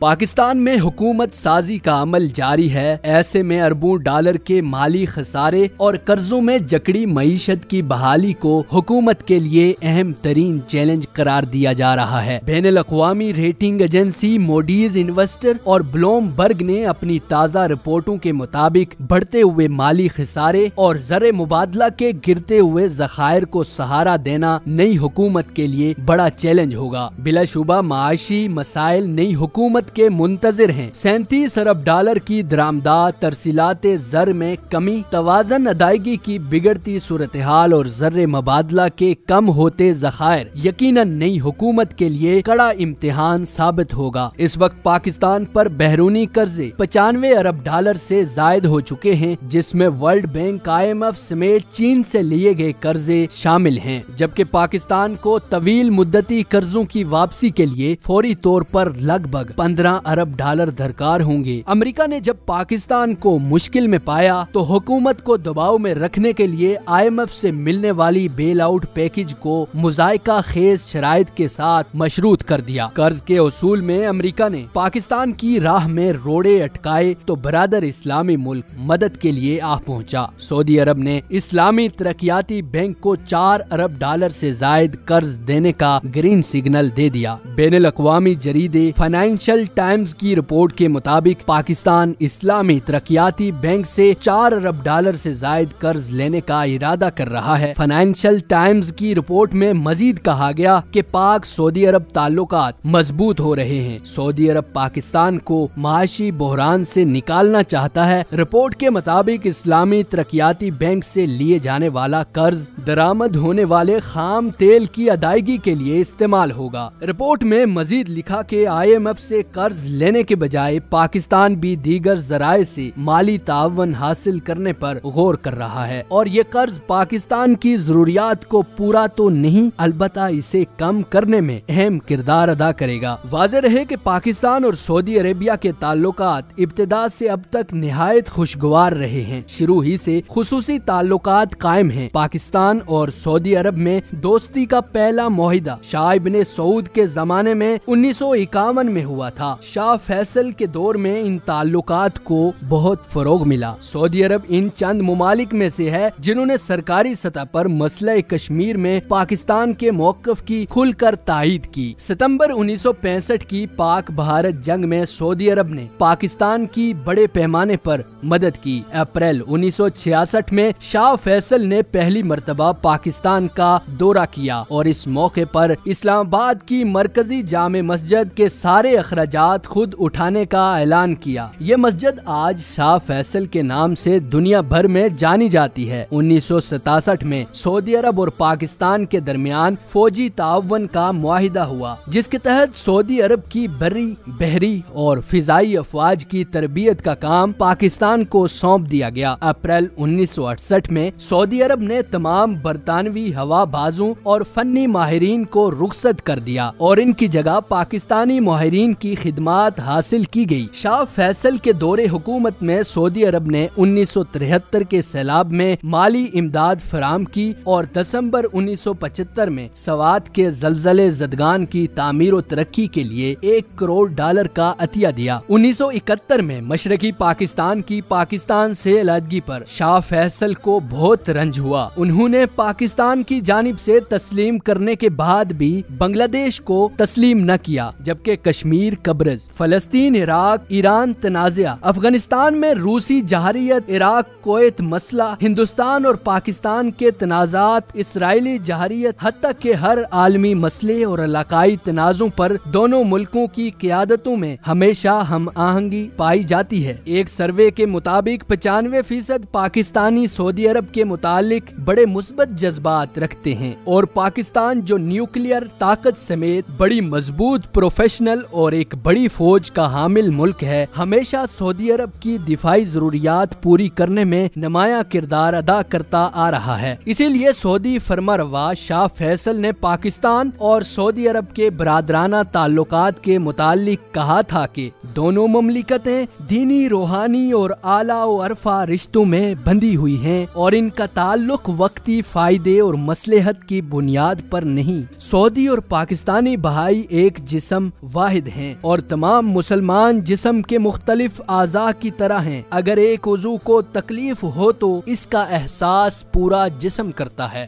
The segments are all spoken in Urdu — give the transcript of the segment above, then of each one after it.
پاکستان میں حکومت سازی کا عمل جاری ہے، ایسے میں اربوں ڈالر کے مالی خسارے اور قرضوں میں جکڑی معیشت کی بحالی کو حکومت کے لیے اہم ترین چیلنج قرار دیا جا رہا ہے۔ بین الاقوامی ریٹنگ ایجنسی موڈیز انویسٹر اور بلوم برگ نے اپنی تازہ رپورٹوں کے مطابق بڑھتے ہوئے مالی خسارے اور زر مبادلہ کے گرتے ہوئے ذخائر کو سہارا دینا نئی حکومت کے لیے بڑا چیلنج ہوگا۔ بلا شبہ معاشی مسائل نئی حکومت کے منتظر ہیں۔ 37 ارب ڈالر کی درآمدات، ترسیلات زر میں کمی، توازن ادائیگی کی بگڑتی صورتحال اور زر مبادلہ کے کم ہوتے ذخائر یقیناً نئی حکومت کے لیے کڑا امتحان ثابت ہوگا۔ اس وقت پاکستان پر بیرونی قرضے 95 ارب ڈالر سے زائد ہو چکے ہیں، جس میں ورلڈ بینک، IMF سمیت چین سے لیے گئے قرضے شامل ہیں، جبکہ پاکستان کو طویل مدتی قرضوں کی واپسی کے لیے فوری طور پر لگ بھگ 15 ارب ڈالر درکار ہوں گے۔ امریکہ نے جب پاکستان کو مشکل میں پایا تو حکومت کو دباؤ میں رکھنے کے لیے IMF سے ملنے والی بیل آؤٹ پیکج کو مذائقہ خیز شرائط کے ساتھ مشروط کر دیا۔ قرض کے اصول میں امریکہ نے پاکستان کی راہ میں روڑے اٹکائے تو برادر اسلامی ملک مدد کے لیے آ پہنچا۔ سعودی عرب نے اسلامی ترقیاتی بینک کو 4 ارب ڈالر سے زائد قرض دینے کا گرین سگنل دے دیا۔ بین الاقوامی جریدے فائنینشل ٹائمز کی رپورٹ کے مطابق پاکستان اسلامی ترقیاتی بینک سے 4 ارب ڈالر سے زائد قرض لینے کا ارادہ کر رہا ہے۔ فائنینشل ٹائمز کی رپورٹ میں مزید کہا گیا کہ پاک سعودی عرب تعلقات مضبوط ہو رہے ہیں۔ سعودی عرب پاکستان کو معاشی بحران سے نکالنا چاہتا ہے۔ رپورٹ کے مطابق اسلامی ترقیاتی بینک سے لیے جانے والا قرض درآمد ہونے والے خام تیل کی ادائیگی کے لیے استعمال ہوگا۔ رپورٹ میں مزید لکھا کہ IMF سے قرض لینے کے بجائے پاکستان بھی دیگر ذرائع سے مالی تعاون حاصل کرنے پر غور کر رہا ہے، اور یہ قرض پاکستان کی ضروریات کو پورا تو نہیں، البتہ اسے کم کرنے میں اہم کردار ادا کرے گا۔ واضح رہے کہ پاکستان اور سعودی عربیہ کے تعلقات ابتدا سے اب تک نہایت خوشگوار رہے ہیں۔ شروع ہی سے خصوصی تعلقات قائم ہیں۔ پاکستان اور سعودی عرب میں دوستی کا پہلا معاہدہ شاہ ابن سعود کے زمانے میں 1951 میں ہوا تھا۔ شاہ فیصل کے دور میں ان تعلقات کو بہت فروغ ملا۔ سعودی عرب ان چند ممالک میں سے ہے جنہوں نے سرکاری سطح پر مسئلہ کشمیر میں پاکستان کے موقف کی کھل کر تائید کی۔ ستمبر 1965 کی پاک بھارت جنگ میں سعودی عرب نے پاکستان کی بڑے پیمانے پر مدد کی۔ اپریل 1966 میں شاہ فیصل نے پہلی مرتبہ پاکستان کا دورہ کیا اور اس موقع پر اسلام آباد کی مرکزی جامع مسجد کے سارے اخراجات خود اٹھانے کا اعلان کیا۔ یہ مسجد آج شاہ فیصل کے نام سے دنیا بھر میں جانی جاتی ہے۔ 1967 میں سعودی عرب اور پاکستان کے درمیان فوجی تعاون کا معاہدہ ہوا، جس کے تحت سعودی عرب کی بری، بحری اور فضائی افواج کی تربیت کا کام پاکستان کو سونپ دیا گیا۔ اپریل 1968 میں سعودی عرب نے تمام برطانوی ہوا بازوں اور فنی ماہرین کو رخصت کر دیا اور ان کی جگہ پاکستانی ماہرین کی خدمات حاصل کی گئی۔ شاہ فیصل کے دور حکومت میں سعودی عرب نے 1973 کے سیلاب میں مالی امداد فراہم کی اور دسمبر 1975 میں سوات کے زلزلے زدگان کی تعمیر و ترقی کے لیے 1 کروڑ ڈالر کا عطیہ دیا۔ 1971 میں مشرقی پاکستان کی پاکستان سے علیحدگی پر شاہ فیصل کو بہت رنج ہوا۔ انہوں نے پاکستان کی جانب سے تسلیم کرنے کے بعد بھی بنگلہ دیش کو تسلیم نہ کیا، جبکہ کشمیر قبرص، فلسطین، عراق، ایران تنازع، افغانستان میں روسی جارحیت، عراق کویت مسئلہ، ہندوستان اور پاکستان کے تنازعات، اسرائیلی جارحیت، حتیٰ کہ ہر عالمی مسئلے اور علاقائی تنازعوں پر دونوں ملکوں کی قیادتوں میں ہمیشہ ہم آہنگی پائی جاتی ہے۔ ایک سروے کے مطابق 95% پاکستانی سعودی عرب کے متعلق بڑے مثبت جذبات رکھتے ہیں، اور پاکستان جو نیوکلیئر طاقت سمیت بڑی مضبوط پروفیشنل اور ایک بڑی فوج کا حامل ملک ہے، ہمیشہ سعودی عرب کی دفاعی ضروریات پوری کرنے میں نمایاں کردار ادا کرتا آ رہا ہے۔ اسی لیے سعودی فرمانروا شاہ فیصل نے پاکستان اور سعودی عرب کے برادرانہ تعلقات کے متعلق کہا تھا کہ دونوں مملکتیں دینی، روحانی اور اعلیٰ و عرفہ رشتوں میں بندھی ہوئی ہیں اور ان کا تعلق وقتی فائدے اور مصلحت کی بنیاد پر نہیں۔ سعودی اور پاکستانی بہائی ایک جسم واحد ہیں اور تمام مسلمان جسم کے مختلف اعضاء کی طرح ہیں۔ اگر ایک عضو کو تکلیف ہو تو اس کا احساس پورا جسم کرتا ہے۔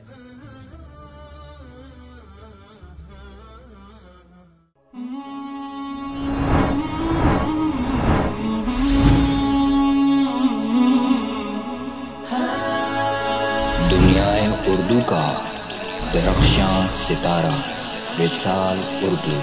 دنیائے اردو کا درخشاں ستارہ وصال اردو۔